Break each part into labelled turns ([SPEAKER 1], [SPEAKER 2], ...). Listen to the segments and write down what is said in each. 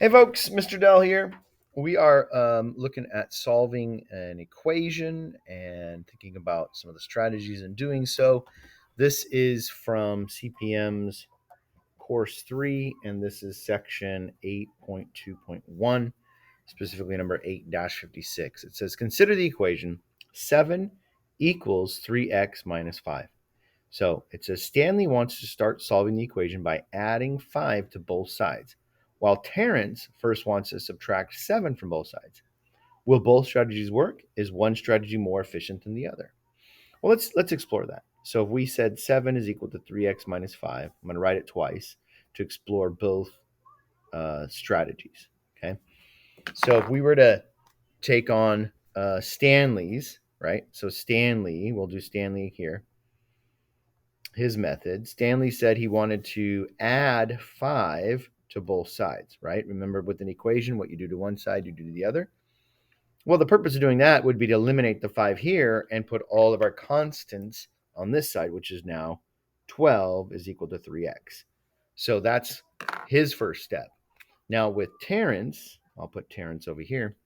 [SPEAKER 1] Hey folks, Mr. Dell here. We are looking at solving an equation and thinking about some of the strategies in doing so. This is from CPM's course 3, and this is section 8.2.1, specifically number 8-56. It says, consider the equation 7 equals 3x minus 5. So it says Stanley wants to start solving the equation by adding 5 to both sides, while Terrence first wants to subtract 7 from both sides. Will both strategies work? Is one strategy more efficient than the other? Well, let's explore that. So if we said 7 is equal to 3x minus 5, I'm going to write it twice to explore both strategies. Okay. So if we were to take on Stanley's, right? So Stanley, we'll do Stanley here, his method. Stanley said he wanted to add 5 to both sides, right? Remember, with an equation, what you do to one side, you do to the other. Well, the purpose of doing that would be to eliminate the 5 here and put all of our constants on this side, which is now 12 is equal to 3x. So that's his first step. Now with Terrence, I'll put Terrence over here.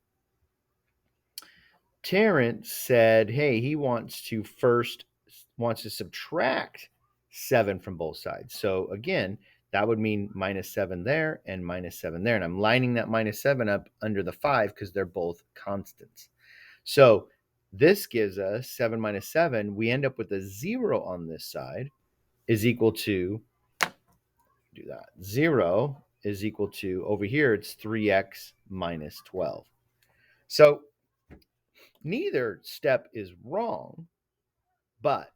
[SPEAKER 1] Terrence said, hey, he wants to subtract 7 from both sides. So again, that would mean minus 7 there and minus 7 there. And I'm lining that minus 7 up under the 5 because they're both constants. So this gives us 7 minus 7. We end up with a 0 on this side is equal to, do that, 0 is equal to, over here, it's 3x minus 12. So neither step is wrong, but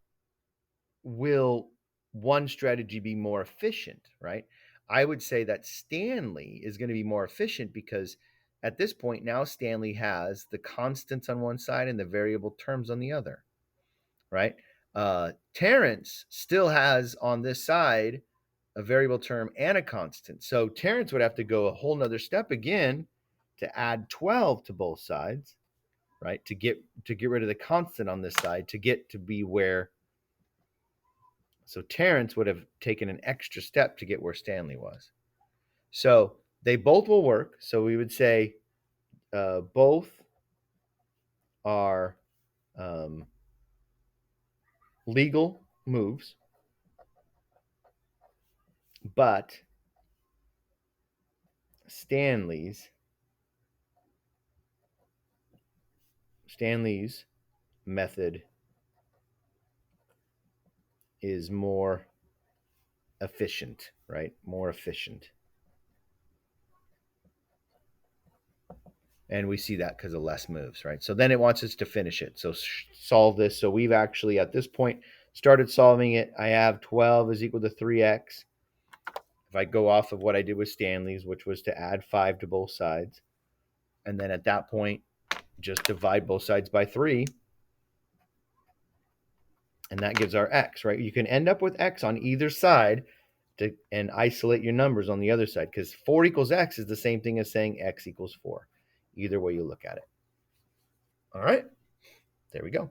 [SPEAKER 1] will one strategy be more efficient, right? I would say that Stanley is going to be more efficient because at this point now Stanley has the constants on one side and the variable terms on the other, right? Terrence still has on this side a variable term and a constant. So Terrence would have to go a whole nother step again to add 12 to both sides, right? To get rid of the constant on this side to get to be where. So Terrence would have taken an extra step to get where Stanley was. So they both will work. So we would say both are legal moves, but Stanley's method is more efficient, right? More efficient. And we see that because of less moves, right? So then it wants us to finish it. So solve this. So we've actually, at this point, started solving it. I have 12 is equal to 3x. If I go off of what I did with Stanley's, which was to add 5 to both sides, and then at that point, just divide both sides by 3, and that gives our x, right? You can end up with x on either side and isolate your numbers on the other side, because 4 equals x is the same thing as saying x equals 4, either way you look at it. All right, there we go.